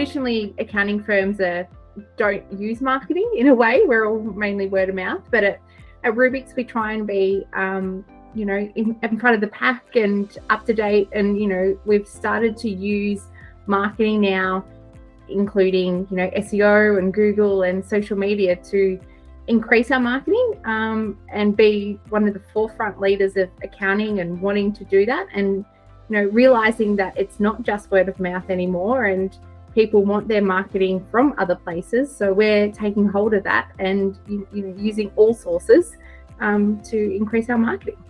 traditionally accounting firms don't use marketing in a way. We're all mainly word of mouth, but at Rubik's we try and be in front of the pack and up to date, and we've started to use marketing now, including SEO and Google and social media, to increase our marketing and be one of the forefront leaders of accounting and wanting to do that, and realizing that it's not just word of mouth anymore, and people want their marketing from other places. So we're taking hold of that and using all sources to increase our marketing.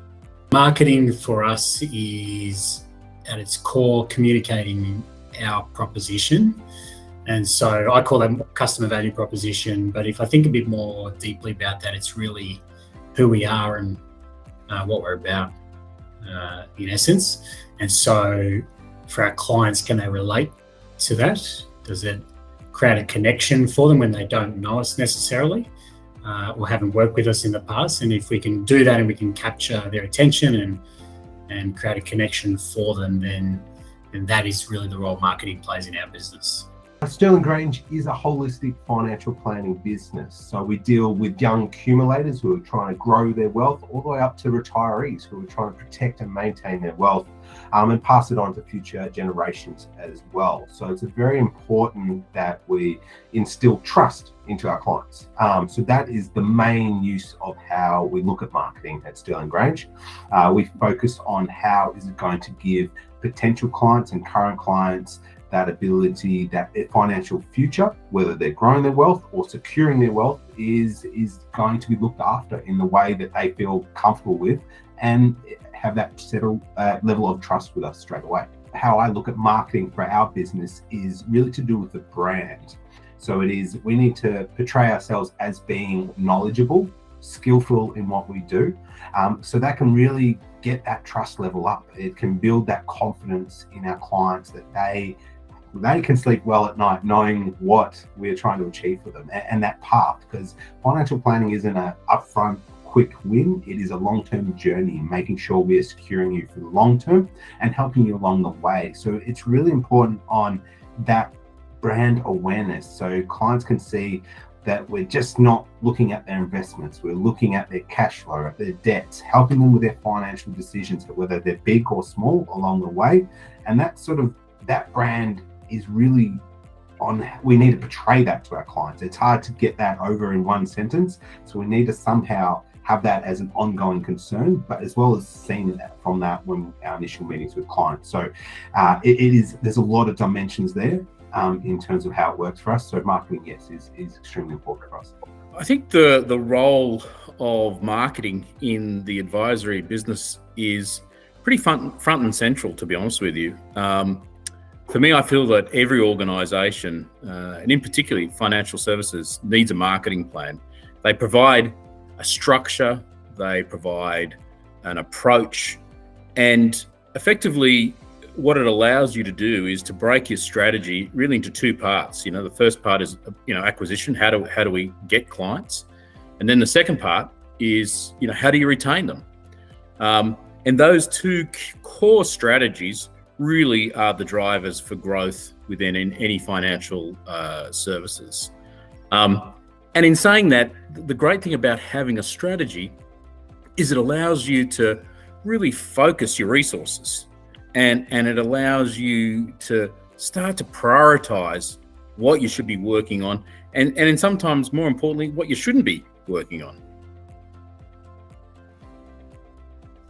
Marketing for us is at its core communicating our proposition. And so I call that customer value proposition. But if I think a bit more deeply about that, it's really who we are and what we're about in essence. And so for our clients, can they relate to that? Does it create a connection for them when they don't know us necessarily or haven't worked with us in the past? And if we can do that and we can capture their attention and create a connection for them, then that is really the role marketing plays in our business. Sterling Grange is a holistic financial planning business. So we deal with young accumulators who are trying to grow their wealth, all the way up to retirees who are trying to protect and maintain their wealth and pass it on to future generations as well. So it's very important that we instill trust into our clients. So that is the main use of how we look at marketing at Sterling Grange. We focus on how is it going to give potential clients and current clients that ability, that financial future, whether they're growing their wealth or securing their wealth, is going to be looked after in the way that they feel comfortable with and have that settled level of trust with us straight away. How I look at marketing for our business is really to do with the brand. So we need to portray ourselves as being knowledgeable, skillful in what we do. So that can really get that trust level up. It can build that confidence in our clients that they can sleep well at night knowing what we're trying to achieve for them and that path, because financial planning isn't an upfront quick win. It is a long-term journey, making sure we are securing you for the long term and helping you along the way. So it's really important on that brand awareness, so clients can see that we're just not looking at their investments, we're looking at their cash flow, at their debts, helping them with their financial decisions, whether they're big or small along the way. And that brand is really we need to portray that to our clients. It's hard to get that over in one sentence. So we need to somehow have that as an ongoing concern, but as well as seeing that from that when our initial meetings with clients. So there's a lot of dimensions there in terms of how it works for us. So marketing, yes, is extremely important for us. I think the role of marketing in the advisory business is pretty front and central, to be honest with you. For me, I feel that every organisation, and in particular financial services, needs a marketing plan. They provide a structure, they provide an approach, and effectively what it allows you to do is to break your strategy really into two parts. The first part is acquisition. How do we get clients? And then the second part is how do you retain them? And those two core strategies really are the drivers for growth within any financial services. And in saying that, the great thing about having a strategy is it allows you to really focus your resources, and it allows you to start to prioritize what you should be working on, and sometimes more importantly, what you shouldn't be working on.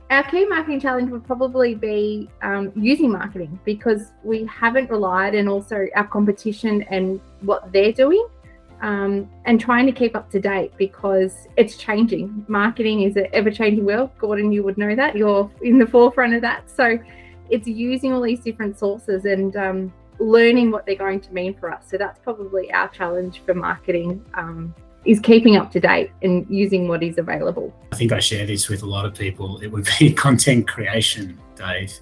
Our key marketing challenge would probably be using marketing, because we haven't relied, and also our competition and what they're doing, and trying to keep up to date, because it's changing. Marketing is an ever-changing world. Gordon, you would know that. You're in the forefront of that. So it's using all these different sources and learning what they're going to mean for us. So that's probably our challenge for marketing, is keeping up to date and using what is available. I think I share this with a lot of people. It would be content creation, Dave.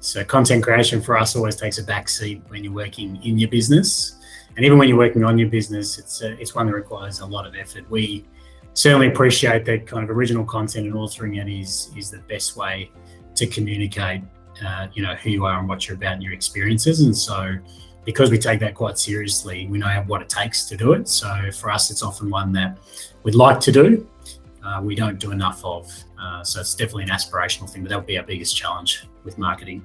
So content creation for us always takes a back seat when you're working in your business. And even when you're working on your business, it's one that requires a lot of effort. We certainly appreciate that kind of original content, and authoring it is the best way to communicate who you are and what you're about and your experiences. And so because we take that quite seriously, we know what it takes to do it. So for us, it's often one that we'd like to do, we don't do enough of. So it's definitely an aspirational thing, but that would be our biggest challenge with marketing.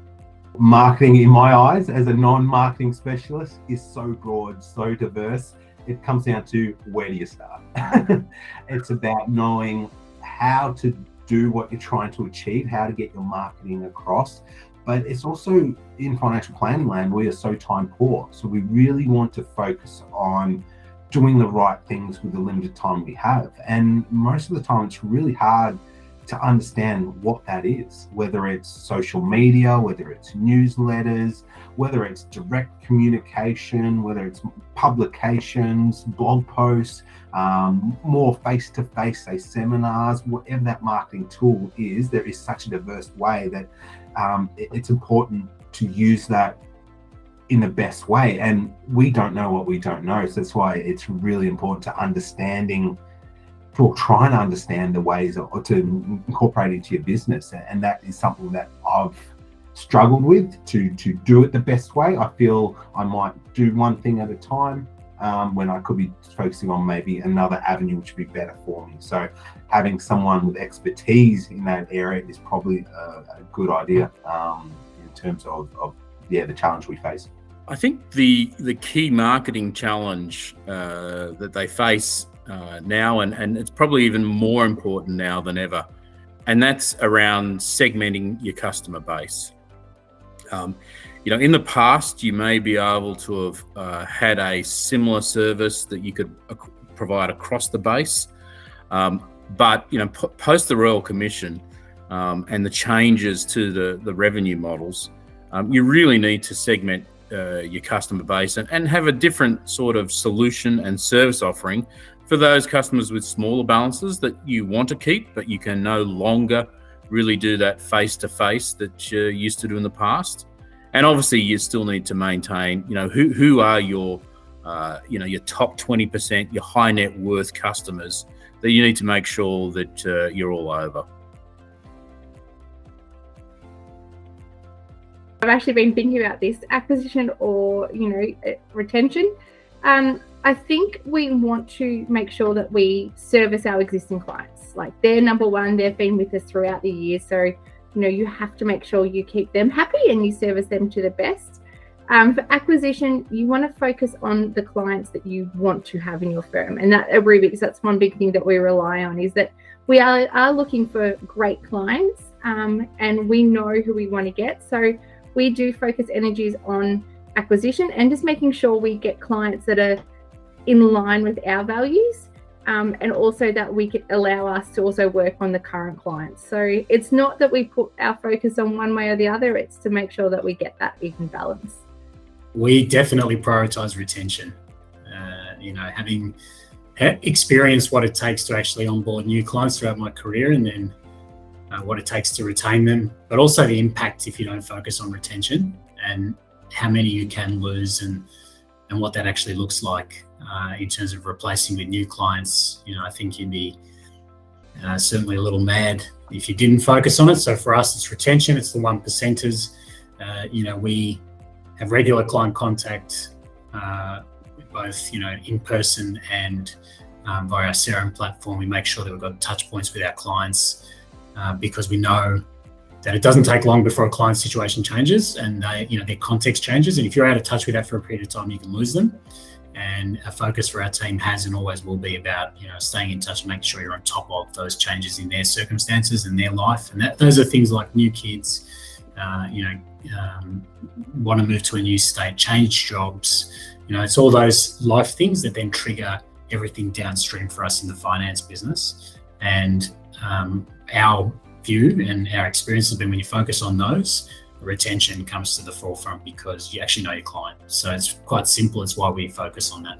Marketing, in my eyes, as a non-marketing specialist, is so broad, so diverse. It comes down to, where do you start? It's about knowing how to do what you're trying to achieve, how to get your marketing across. But it's also, in financial planning land, we are so time poor. So we really want to focus on doing the right things with the limited time we have. And most of the time, it's really hard to understand what that is, whether it's social media, whether it's newsletters, whether it's direct communication, whether it's publications, blog posts, more face-to-face, say seminars, whatever that marketing tool is. There is such a diverse way that it's important to use that in the best way. And we don't know what we don't know. So that's why it's really important to trying to understand the ways to incorporate into your business. And that is something that I've struggled with to do it the best way. I feel I might do one thing at a time when I could be focusing on maybe another avenue which would be better for me. So having someone with expertise in that area is probably a good idea in terms of the challenge we face. I think the key marketing challenge that they face now, and it's probably even more important now than ever, and that's around segmenting your customer base. In the past, you may be able to have had a similar service that you could provide across the base, but post the Royal Commission and the changes to the revenue models, you really need to segment your customer base and have a different sort of solution and service offering for those customers with smaller balances that you want to keep, but you can no longer really do that face-to-face that you used to do in the past. And obviously, you still need to maintain, who are your, your top 20%, your high net worth customers that you need to make sure that you're all over. I've actually been thinking about this acquisition or, retention. I think we want to make sure that we service our existing clients. Like, they're number one, they've been with us throughout the year. So, you have to make sure you keep them happy and you service them to the best. For acquisition, you want to focus on the clients that you want to have in your firm. And that at Rubik's, that's one big thing that we rely on, is that we are looking for great clients and we know who we want to get. So we do focus energies on acquisition and just making sure we get clients that are in line with our values. And also that we can allow us to also work on the current clients. So it's not that we put our focus on one way or the other, it's to make sure that we get that even balance. We definitely prioritize retention. Having experienced what it takes to actually onboard new clients throughout my career, and then what it takes to retain them, but also the impact if you don't focus on retention and how many you can lose and what that actually looks like in terms of replacing with new clients. I think you'd be certainly a little mad if you didn't focus on it. So for us, it's retention, it's the 1%ers. We have regular client contact, both, in person and via our CRM platform. We make sure that we've got touch points with our clients because we know that it doesn't take long before a client's situation changes and their context changes. And if you're out of touch with that for a period of time, you can lose them. And a focus for our team has and always will be about, staying in touch and making sure you're on top of those changes in their circumstances and their life. And those are things like new kids, want to move to a new state, change jobs. It's all those life things that then trigger everything downstream for us in the finance business. And our view and our experience has been, when you focus on those, retention comes to the forefront because you actually know your client. So it's quite simple. It's why we focus on that.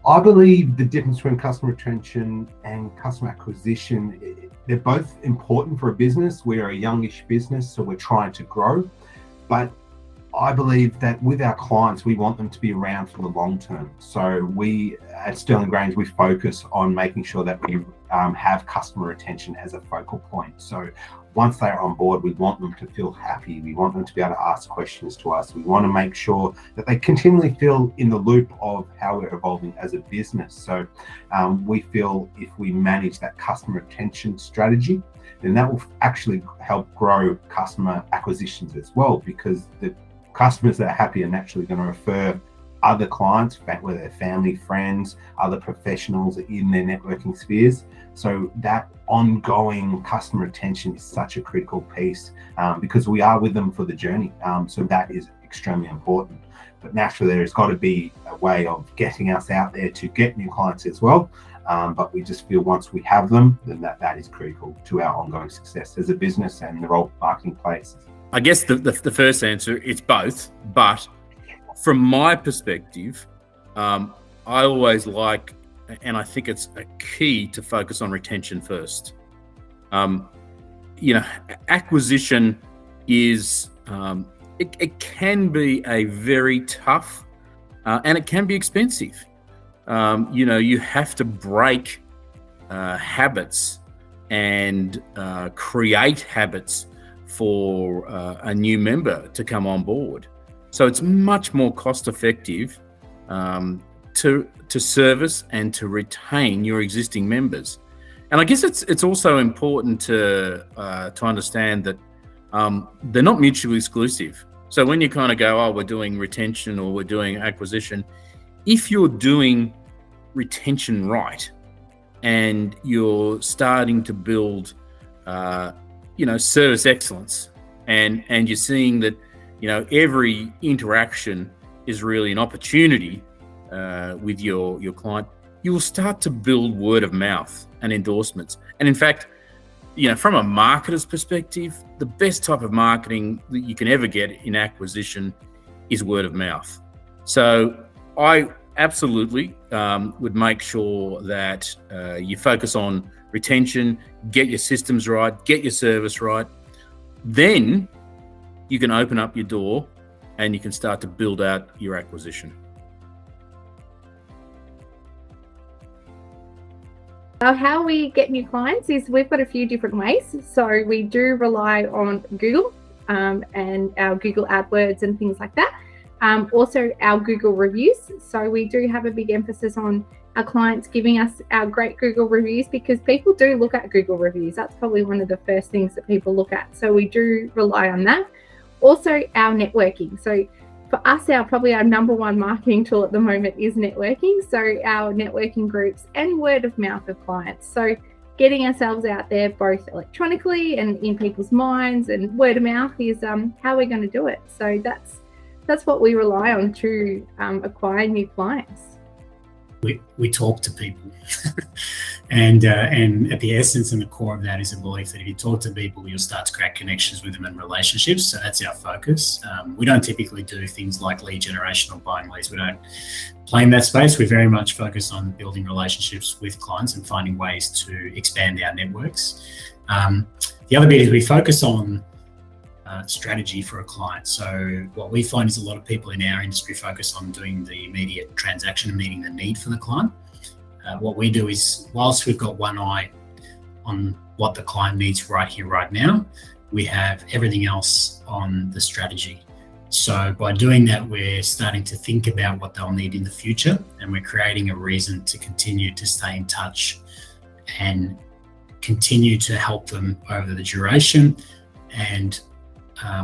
I believe the difference between customer retention and customer acquisition, they're both important for a business. We're a youngish business, so we're trying to grow. But I believe that with our clients, we want them to be around for the long term. So we at Sterling Grange, we focus on making sure that we have customer retention as a focal point. So once they're on board, we want them to feel happy. We want them to be able to ask questions to us. We want to make sure that they continually feel in the loop of how we're evolving as a business. So we feel if we manage that customer retention strategy, then that will actually help grow customer acquisitions as well, because the customers that are happy are naturally going to refer other clients, whether they're family, friends, other professionals in their networking spheres. So that ongoing customer retention is such a critical piece because we are with them for the journey. So that is extremely important. But naturally, there's got to be a way of getting us out there to get new clients as well. But we just feel once we have them, then that is critical to our ongoing success as a business and the role marketing plays. I guess the first answer, it's both. But from my perspective, I always like, and I think it's a key to focus on retention first. Acquisition is, it can be a very tough and it can be expensive. You have to break habits and create habits for a new member to come on board. So it's much more cost effective to service and to retain your existing members. And I guess it's also important to understand that they're not mutually exclusive. So when you kind of go, oh, we're doing retention or we're doing acquisition, if you're doing retention right and you're starting to build service excellence and you're seeing that every interaction is really an opportunity with your client, you will start to build word of mouth and endorsements. And in fact, from a marketer's perspective, the best type of marketing that you can ever get in acquisition is word of mouth. So I absolutely would make sure that you focus on retention, get your systems right, get your service right. Then you can open up your door and you can start to build out your acquisition. How we get new clients is we've got a few different ways. So we do rely on Google and our Google AdWords and things like that. Also our Google reviews. So we do have a big emphasis on our clients giving us our great Google reviews, because people do look at Google reviews. That's probably one of the first things that people look at. So we do rely on that. Also our networking. So for us, probably our number one marketing tool at the moment is networking. So our networking groups and word of mouth of clients. So getting ourselves out there both electronically and in people's minds, and word of mouth is how we're going to do it. So that's what we rely on to acquire new clients. We talk to people, and at the essence and the core of that is a belief that if you talk to people, you'll start to create connections with them and relationships. So that's our focus. We don't typically do things like lead generation or buying leads. We don't play in that space. We very much focus on building relationships with clients and finding ways to expand our networks. The other bit is we focus on strategy for a client. So what we find is a lot of people in our industry focus on doing the immediate transaction and meeting the need for the client. What we do is, whilst we've got one eye on what the client needs right here, right now, we have everything else on the strategy. So by doing that, we're starting to think about what they'll need in the future, and we're creating a reason to continue to stay in touch and continue to help them over the duration. And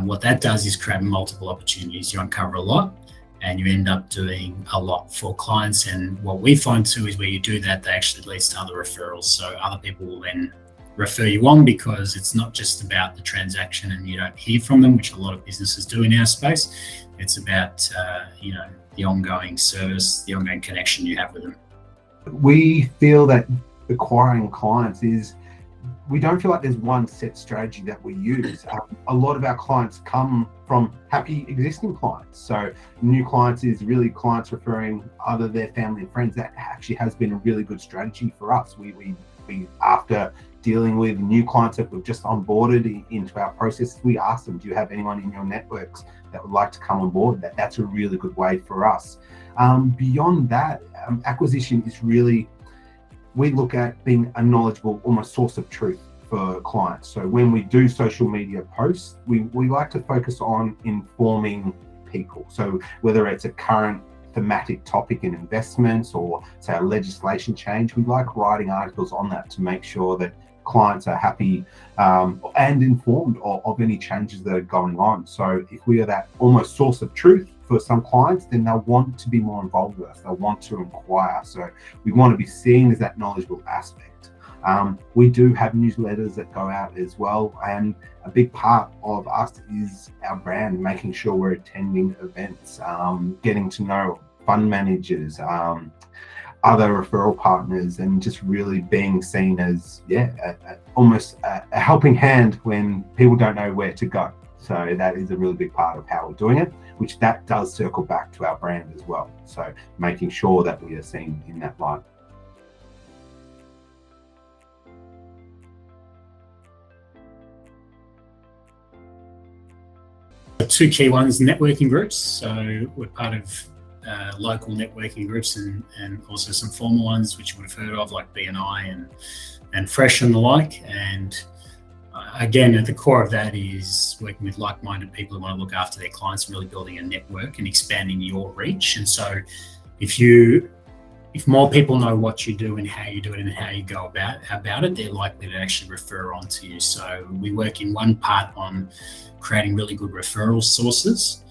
what that does is create multiple opportunities. You uncover a lot and you end up doing a lot for clients. And what we find too is where you do that, that actually leads to other referrals. So other people will then refer you on, because it's not just about the transaction and you don't hear from them, which a lot of businesses do in our space. It's about, the ongoing service, the ongoing connection you have with them. We feel that acquiring clients is, we don't feel like there's one set strategy that we use. A lot of our clients come from happy existing clients. So new clients is really clients referring other their family and friends. That actually has been a really good strategy for us. We After dealing with new clients that we've just onboarded into our process, we ask them, do you have anyone in your networks that would like to come on board? That's a really good way for us. Beyond that, acquisition is really, we look at being a knowledgeable, almost source of truth for clients. So when we do social media posts, we like to focus on informing people. So whether it's a current thematic topic in investments or say a legislation change, we like writing articles on that to make sure that clients are happy and informed of any changes that are going on. So if we are that almost source of truth for some clients, then they'll want to be more involved with us. They'll want to inquire. So we want to be seen as that knowledgeable aspect. We do have newsletters that go out as well. And a big part of us is our brand, making sure we're attending events, getting to know fund managers, other referral partners, and just really being seen as almost a helping hand when people don't know where to go. So that is a really big part of how we're doing it, which that does circle back to our brand as well. So making sure that we are seen in that light. Two key ones, networking groups. So we're part of local networking groups and also some formal ones which you would have heard of, like BNI and Fresh and the like. And again, at the core of that is working with like-minded people who want to look after their clients and really building a network and expanding your reach. And so if more people know what you do and how you do it and how you go about it, they're likely to actually refer on to you. So we work in one part on creating really good referral sources.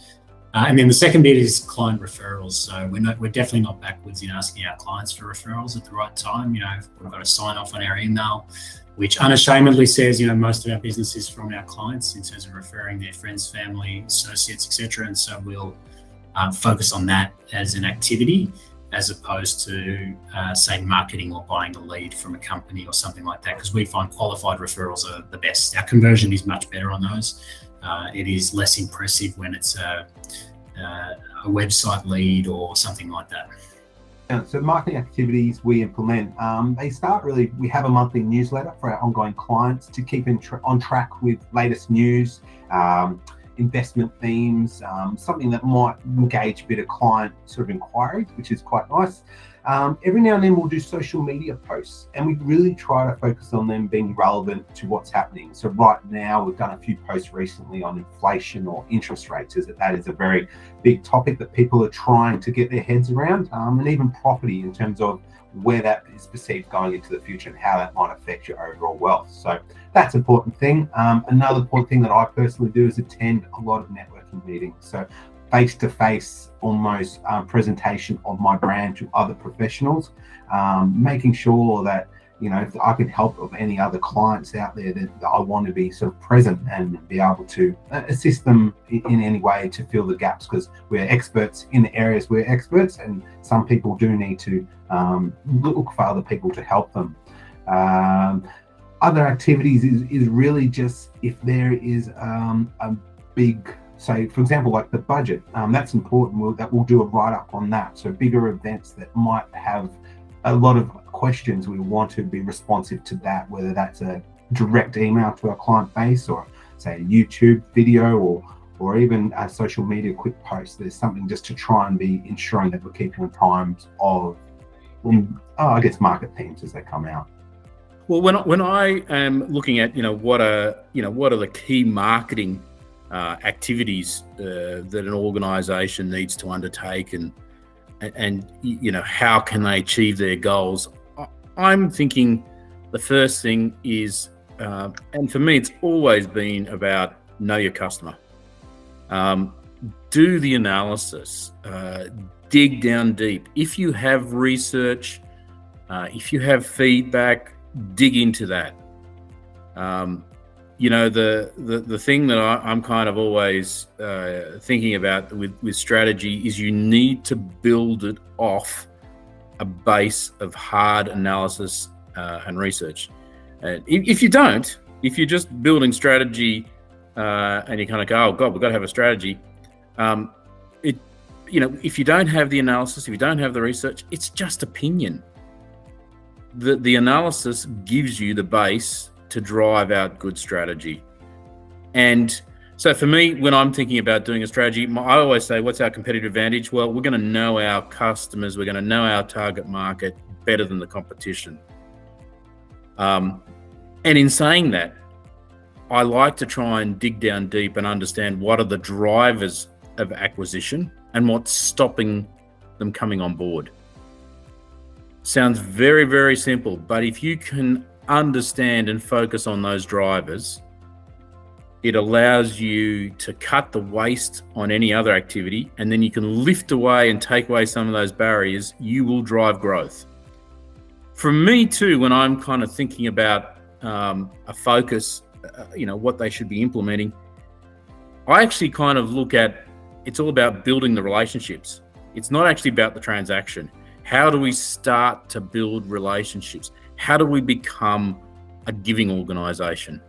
And then the second bit is client referrals. So we're definitely not backwards in asking our clients for referrals at the right time. We've got a sign off on our email, which unashamedly says, most of our business is from our clients in terms of referring their friends, family, associates, etc. And so we'll focus on that as an activity, as opposed to, say, marketing or buying a lead from a company or something like that, because we find qualified referrals are the best. Our conversion is much better on those. It is less impressive when it's a website lead or something like that. So marketing activities we implement, they start really, we have a monthly newsletter for our ongoing clients to keep on track with latest news, investment themes, something that might engage a bit of client sort of inquiries, which is quite nice. Every now and then we'll do social media posts, and we really try to focus on them being relevant to what's happening. So right now we've done a few posts recently on inflation or interest rates, as that is a very big topic that people are trying to get their heads around, and even property in terms of where that is perceived going into the future and how that might affect your overall wealth. So that's an important thing. Another important thing that I personally do is attend a lot of networking meetings. So face-to-face almost presentation of my brand to other professionals, making sure that, if I can help of any other clients out there that I want to be sort of present and be able to assist them in any way to fill the gaps, because we're experts in the areas we're experts, and some people do need to look for other people to help them. Other activities is really just if there is a big, say, for example, like the budget, that's important. We'll do a write-up on that. So bigger events that might have a lot of questions, we want to be responsive to that, whether that's a direct email to our client base or, say, a YouTube video or even a social media quick post. There's something just to try and be ensuring that we're keeping on times of, market themes as they come out. Well, when I am looking at what are the key marketing activities that an organisation needs to undertake, and how can they achieve their goals, I'm thinking the first thing is, and for me it's always been about know your customer. Do the analysis, dig down deep. If you have research, if you have feedback, dig into that. The thing that I'm kind of always thinking about with strategy is you need to build it off a base of hard analysis and research. If you're just building strategy and you kind of go, oh God, we've got to have a strategy. If you don't have the analysis, if you don't have the research, it's just opinion. the analysis gives you the base to drive out good strategy. And so for me, when I'm thinking about doing a strategy, I always say, what's our competitive advantage? Well, we're going to know our customers, we're going to know our target market better than the competition. And in saying that, I like to try and dig down deep and understand what are the drivers of acquisition and what's stopping them coming on board. Sounds very, very simple, but if you can understand and focus on those drivers, it allows you to cut the waste on any other activity, and then you can lift away and take away some of those barriers. You will drive growth. For me too, when I'm kind of thinking about a focus, what they should be implementing, I actually kind of look at, it's all about building the relationships. It's not actually about the transaction. How do we start to build relationships? How do we become a giving organization?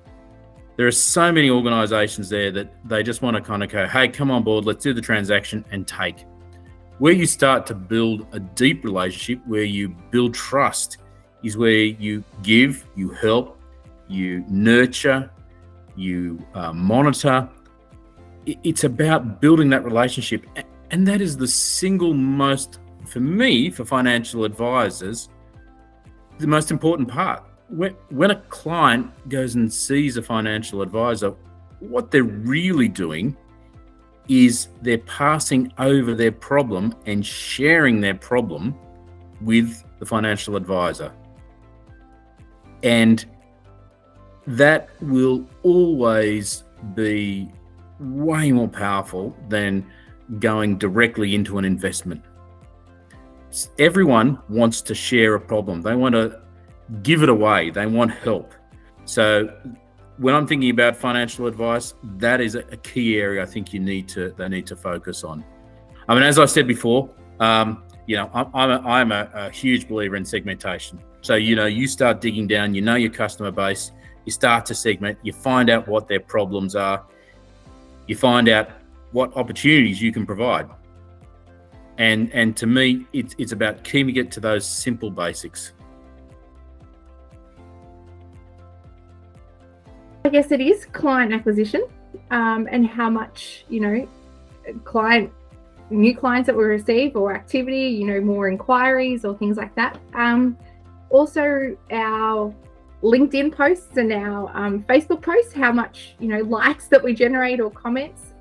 There are so many organizations there that they just want to kind of go, hey, come on board, let's do the transaction and take. Where you start to build a deep relationship, where you build trust, is where you give, you help, you nurture, you monitor. It's about building that relationship. And that is the single most, for me, for financial advisors, the most important part. When a client goes and sees a financial advisor, what they're really doing is they're passing over their problem and sharing their problem with the financial advisor. And that will always be way more powerful than going directly into an investment. Everyone wants to share a problem. They want to give it away. They want help. So when I'm thinking about financial advice, that is a key area I think they need to focus on. I mean, as I said before, I'm a huge believer in segmentation. So, you start digging down, your customer base, you start to segment, you find out what their problems are, you find out what opportunities you can provide. And to me, it's about keeping it to those simple basics. I guess it is client acquisition, and how much, new clients that we receive, or activity, more inquiries or things like that. Also our LinkedIn posts and our Facebook posts, how much, likes that we generate or comments.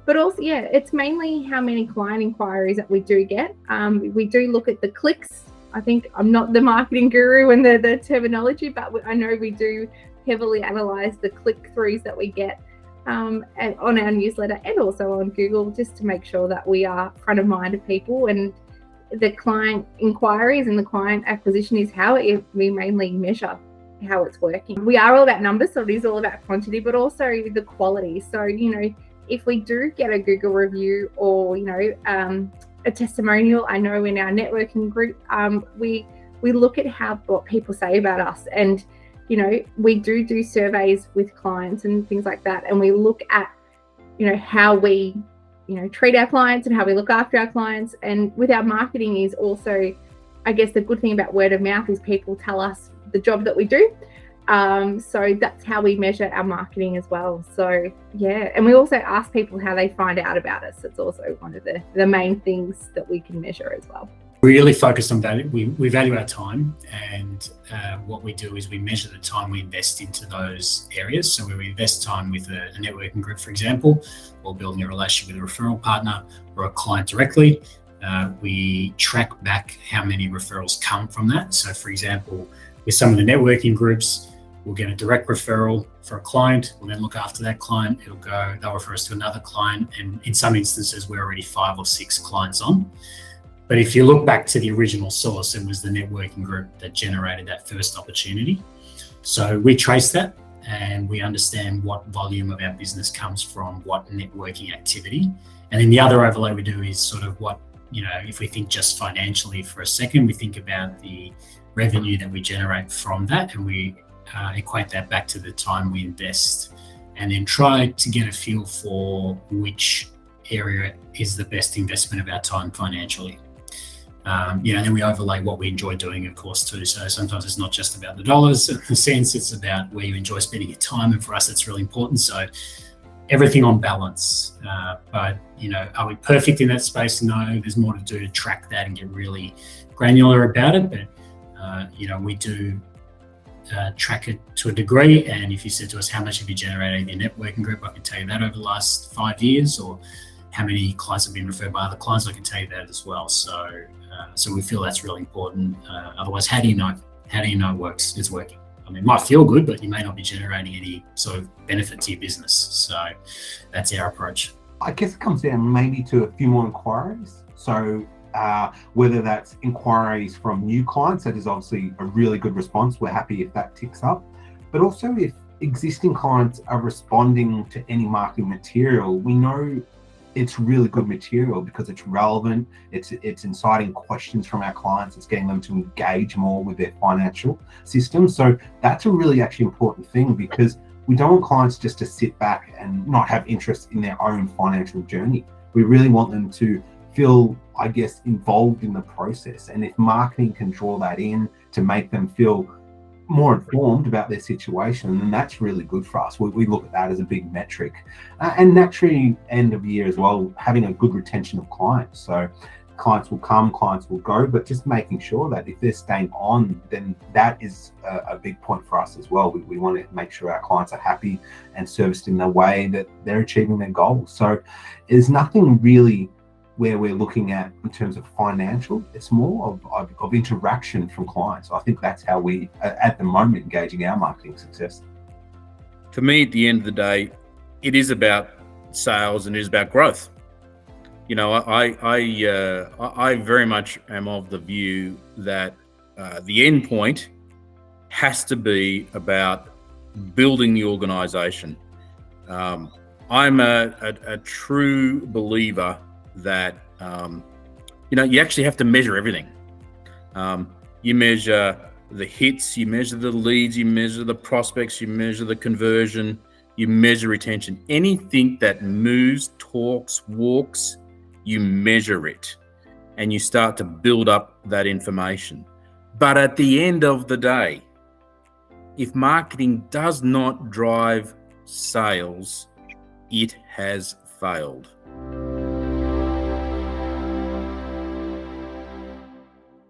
But also, it's mainly how many client inquiries that we do get. We do look at the clicks. I think I'm not the marketing guru and the terminology, but I know we do heavily analyze the click-throughs that we get on our newsletter and also on Google, just to make sure that we are front of mind of people. And the client inquiries and the client acquisition is how we mainly measure how it's working. We are all about numbers, so it is all about quantity, but also the quality. So, if we do get a Google review or, a testimonial, I know in our networking group, we look at what people say about us. And, we do surveys with clients and things like that. And we look at, how we, treat our clients and how we look after our clients. And with our marketing is also, I guess the good thing about word of mouth is people tell us the job that we do. So that's how we measure our marketing as well. So and we also ask people how they find out about us. It's also one of the main things that we can measure as well. We really focus on value. We value our time, and what we do is we measure the time we invest into those areas. So when we invest time with a networking group, for example, or building a relationship with a referral partner or a client directly, we track back how many referrals come from that. So for example, with some of the networking groups, we'll get a direct referral for a client. We'll then look after that client. They'll refer us to another client. And in some instances, we're already 5 or 6 clients on. But if you look back to the original source, it was the networking group that generated that first opportunity. So we trace that and we understand what volume of our business comes from what networking activity. And then the other overlay we do is sort of what, if we think just financially for a second, we think about the revenue that we generate from that, and we equate that back to the time we invest, and then try to get a feel for which area is the best investment of our time financially. Then we overlay what we enjoy doing, of course, too. So sometimes it's not just about the dollars and the cents, it's about where you enjoy spending your time. And for us, it's really important. So everything on balance. But, are we perfect in that space? No, there's more to do to track that and get really granular about it. But, we do track it to a degree. And if you said to us, how much have you generated in your networking group? I can tell you that over the last 5 years, or how many clients have been referred by other clients, I can tell you that as well. So we feel that's really important. Otherwise, how do you know? How do you know it's working? I mean, it might feel good, but you may not be generating any sort of benefit to your business. So that's our approach. I guess it comes down maybe to a few more inquiries. So whether that's inquiries from new clients, that is obviously a really good response. We're happy if that ticks up. But also if existing clients are responding to any marketing material, we know it's really good material because it's relevant, it's inciting questions from our clients, it's getting them to engage more with their financial system. So that's a really actually important thing, because we don't want clients just to sit back and not have interest in their own financial journey. We really want them to feel, I guess, involved in the process. And if marketing can draw that in to make them feel more informed about their situation, then that's really good for us. We look at that as a big metric. And naturally, end of year as well, having a good retention of clients. So clients will come, clients will go, but just making sure that if they're staying on, then that is a big point for us as well. We want to make sure our clients are happy and serviced in the way that they're achieving their goals. So there's nothing really where we're looking at in terms of financial. It's more of interaction from clients. I think that's how we, at the moment, engaging our marketing success. For me, at the end of the day, it is about sales and it is about growth. I very much am of the view that the end point has to be about building the organization. I'm a true believer that you actually have to measure everything. You measure the hits, you measure the leads, you measure the prospects, you measure the conversion, you measure retention. Anything that moves, talks, walks, you measure it, and you start to build up that information. But at the end of the day, if marketing does not drive sales, it has failed.